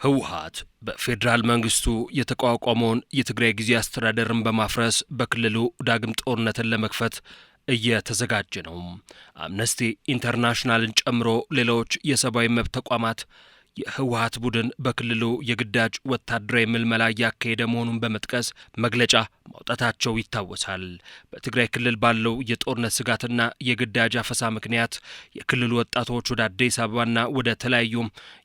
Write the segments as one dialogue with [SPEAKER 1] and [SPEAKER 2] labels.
[SPEAKER 1] ህወሓት በፌደራል መንግስቱ የተቋቋመውን የትግራይ ጊዜያዊ አስተዳደርን በማፍረስ በክልሉ ዳግም ጦርነትን ለመክፈት እየተዘጋጀ ነው። አምነስቲ ኢንተርናሽናልን ጨምሮ ሌሎች የሰብአዊ መብት ተቋማት የህወሓት ቡድን በክልሉ የግዳጅ ወታደራዊ ምልመላ እያካሄደ መሆኑን በመጥቀስ መግለጫ ማውጣታቸው ይታወሳል። በትግራይ ክልል ባለው የጦርነት ስጋትና የግዳጅ አፈሳ ምክንያት የክልሉ ወጣቶች ወደ አዲስ አበባና ወደ ተለያዩ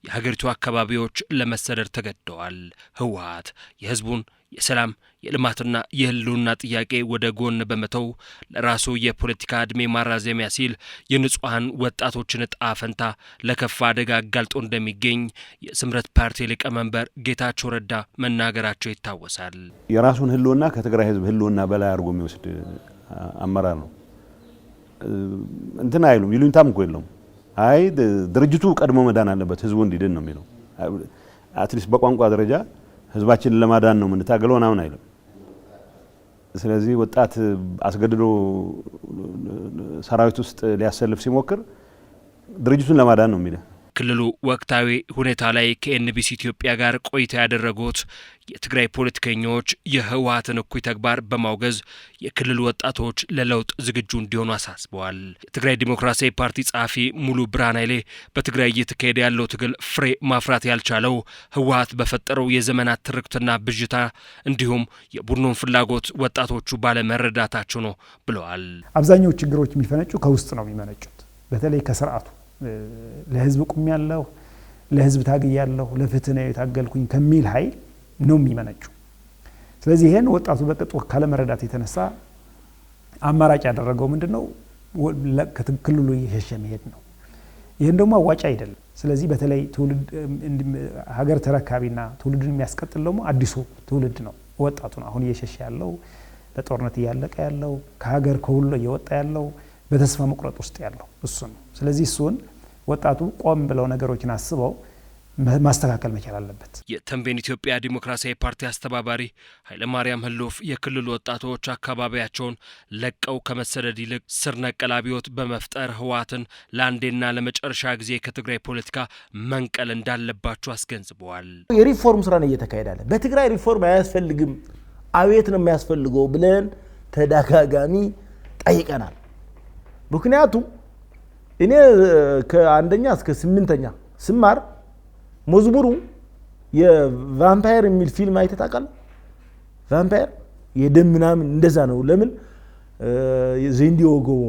[SPEAKER 1] የሀገሪቱ አካባቢዎች ለመሰደድ ተገደዋል። ህወሓት የህዝቡን የሰላም የልማትና የህልውና ጥያቄ ወደ ጎን በመተው ለራሱ የፖለቲካ ዕድሜ ማራዘሚያ ሲል የንጹሐን ወጣቶችን ዕጣ ፈንታ ለከፋ አደጋ አጋልጦ እንደሚገኝ የስምረት ፓርቲ ሊቀመንበር ጌታቸው ረዳ መናገራቸው ይታወሳል።
[SPEAKER 2] የራሱን ህልውና ከትግራይ ህዝብ ህልውና በላይ አድርጎ የሚወስድ አመራር ነው። እንትና አይሉም ይሉኝታም እኮ የለውም። አይ ድርጅቱ ቀድሞ መዳን አለበት ህዝቡ እንዲድን ነው የሚለው። አትሊስት በቋንቋ ደረጃ ህዝባችንን ለማዳን ነው የምንታገለው ምናምን አይልም። ስለዚህ ወጣት አስገድዶ ሰራዊት ውስጥ ሊያሰልፍ ሲሞክር ድርጅቱን ለማዳን ነው የሚለው።
[SPEAKER 1] ክልሉ ወቅታዊ ሁኔታ ላይ ከኤንቢሲ ኢትዮጵያ ጋር ቆይታ ያደረጉት የትግራይ ፖለቲከኞች የህወሓትን እኩይ ተግባር በማውገዝ የክልሉ ወጣቶች ለለውጥ ዝግጁ እንዲሆኑ አሳስበዋል። የትግራይ ዲሞክራሲያዊ ፓርቲ ጸሐፊ ሙሉ ብርሃን ኃይሌ በትግራይ እየተካሄደ ያለው ትግል ፍሬ ማፍራት ያልቻለው ህወሓት በፈጠረው የዘመናት ትርክትና ብዥታ እንዲሁም የቡድኑን ፍላጎት ወጣቶቹ ባለመረዳታቸው ነው ብለዋል።
[SPEAKER 3] አብዛኛው ችግሮች የሚፈነጩ ከውስጥ ነው የሚመነጩት። በተለይ ከስርዓቱ ለህዝብ ቁም ያለው ለህዝብ ታግይ ያለው ለፍትህ ነው የታገልኩኝ ከሚል ኃይል ነው የሚመነጩ። ስለዚህ ይሄን ወጣቱ በቅጡ ካለ መረዳት የተነሳ አማራጭ ያደረገው ምንድነው ከክልሉ የሸሸ መሄድ ነው። ይሄን ደግሞ አዋጭ አይደለም። ስለዚህ በተለይ ትውልድ ሀገር ተረካቢና ትውልድን የሚያስቀጥል ደግሞ አዲሱ ትውልድ ነው፣ ወጣቱ ነው። አሁን እየሸሸ ያለው ለጦርነት እያለቀ ያለው ከሀገር ከሁሉ እየወጣ ያለው በተስፋ መቁረጥ ውስጥ ያለው እሱ ነው። ስለዚህ እሱን ወጣቱ ቆም ብለው ነገሮችን አስበው ማስተካከል መቻል አለበት።
[SPEAKER 1] የተንቤን ኢትዮጵያ ዲሞክራሲያዊ ፓርቲ አስተባባሪ ኃይለማርያም ህሉፍ የክልሉ ወጣቶች አካባቢያቸውን ለቀው ከመሰደድ ይልቅ ስር ነቀል አብዮት በመፍጠር ህወሓትን ለአንዴና ለመጨረሻ ጊዜ ከትግራይ ፖለቲካ መንቀል እንዳለባቸው አስገንዝበዋል።
[SPEAKER 4] የሪፎርም ስራ ነው እየተካሄደ ያለ። በትግራይ ሪፎርም አያስፈልግም አብዮት ነው የሚያስፈልገው ብለን ተደጋጋሚ ጠይቀናል። ምክንያቱም እኔ ከአንደኛ እስከ 8ኛ ስማር መዝሙሩ የቫምፓየር የሚል ፊልም አይተህ ታውቃለህ? ቫምፓየር የደም ምናምን እንደዛ ነው። ለምን ዘንዲዮ ጎቦ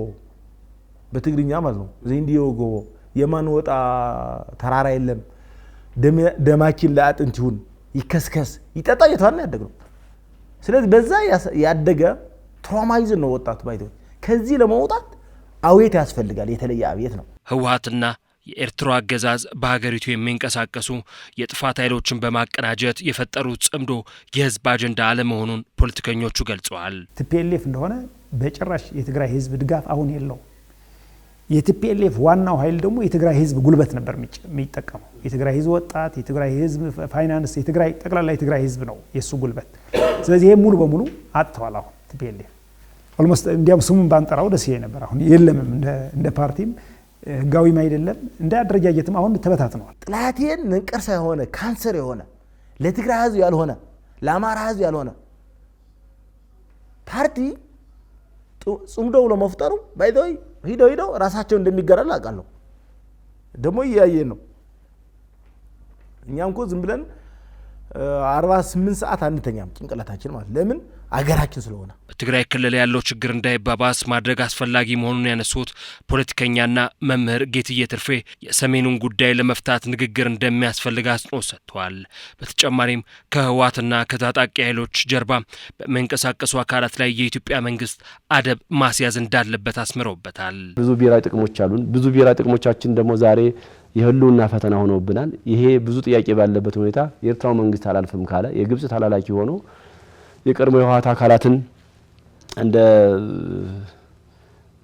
[SPEAKER 4] በትግርኛ ማለት ነው። ዘንዲዮ ጎቦ የማን ወጣ ተራራ የለም ደማችን ለአጥንት ይሁን ይከስከስ ይጠጣ እየተባለ ያደገው። ስለዚህ በዛ ያደገ ትራውማይዝ ነው ወጣቱ ባይተው። ከዚህ ለመውጣት አብዮት ያስፈልጋል። የተለየ አብዮት ነው።
[SPEAKER 1] ህወሓትና የኤርትራ አገዛዝ በሀገሪቱ የሚንቀሳቀሱ የጥፋት ኃይሎችን በማቀናጀት የፈጠሩት ጽምዶ የህዝብ አጀንዳ አለመሆኑን ፖለቲከኞቹ ገልጸዋል።
[SPEAKER 3] ቲፒኤልኤፍ እንደሆነ በጭራሽ የትግራይ ህዝብ ድጋፍ አሁን የለው። የቲፒኤልኤፍ ዋናው ኃይል ደግሞ የትግራይ ህዝብ ጉልበት ነበር የሚጠቀመው። የትግራይ ህዝብ ወጣት፣ የትግራይ ህዝብ ፋይናንስ፣ የትግራይ ጠቅላላ የትግራይ ህዝብ ነው የሱ ጉልበት። ስለዚህ ይሄ ሙሉ በሙሉ አጥተዋል። አሁን ቲፒኤልኤፍ ኦልሞስት እንዲያም ስሙን ባንጠራው ደስ ይለኝ ነበር። አሁን የለምም እንደ ፓርቲም ህጋዊም አይደለም፣ እንደ አደረጃጀትም አሁን ተበታትነዋል።
[SPEAKER 4] ጥላቴን ነንቀርሳ የሆነ ካንሰር የሆነ ለትግራይ ህዝብ ያልሆነ ለአማራ ህዝብ ያልሆነ ፓርቲ ጽምዶው ለመፍጠሩ ባይዶይ ሂዶ ራሳቸው እንደሚገራል አውቃለሁ። ደግሞ እያየን ነው። እኛም እኮ ዝም ብለን 48 ሰዓት አንተኛም ጭንቅላታችን ማለት ለምን አገራችን ስለሆነ።
[SPEAKER 1] በትግራይ ክልል ያለው ችግር እንዳይባባስ ማድረግ አስፈላጊ መሆኑን ያነሱት ፖለቲከኛና መምህር ጌትዬ ትርፌ የሰሜኑን ጉዳይ ለመፍታት ንግግር እንደሚያስፈልግ አጽንኦት ሰጥተዋል። በተጨማሪም ከህወሓትና ከታጣቂ ኃይሎች ጀርባ በሚንቀሳቀሱ አካላት ላይ የኢትዮጵያ መንግስት አደብ ማስያዝ እንዳለበት አስምረውበታል።
[SPEAKER 5] ብዙ ብሔራዊ ጥቅሞች አሉን። ብዙ ብሔራዊ ጥቅሞቻችን ደግሞ ዛሬ የህልውና ፈተና ሆነውብናል። ይሄ ብዙ ጥያቄ ባለበት ሁኔታ የኤርትራው መንግስት አላልፍም ካለ የግብጽ ተላላኪ ሆኖ የቀድሞ የህወሓት አካላትን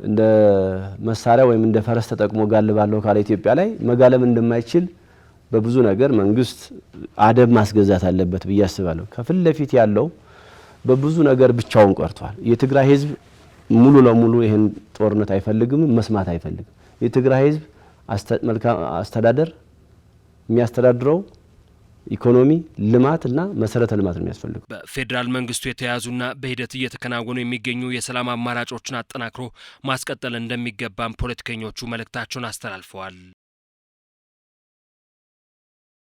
[SPEAKER 5] እንደ መሳሪያ ወይም እንደ ፈረስ ተጠቅሞ ጋልባለው ካለ ኢትዮጵያ ላይ መጋለም እንደማይችል በብዙ ነገር መንግስት አደብ ማስገዛት አለበት ብዬ አስባለሁ። ከፊት ለፊት ያለው በብዙ ነገር ብቻውን ቀርቷል። የትግራይ ህዝብ ሙሉ ለሙሉ ይሄን ጦርነት አይፈልግም፣ መስማት አይፈልግም። የትግራይ ህዝብ መልካም አስተዳደር የሚያስተዳድረው ኢኮኖሚ፣ ልማትና መሰረተ ልማት ነው የሚያስፈልገው።
[SPEAKER 1] በፌዴራል መንግስቱ የተያዙና በሂደት እየተከናወኑ የሚገኙ የሰላም አማራጮችን አጠናክሮ ማስቀጠል እንደሚገባም ፖለቲከኞቹ መልእክታቸውን አስተላልፈዋል።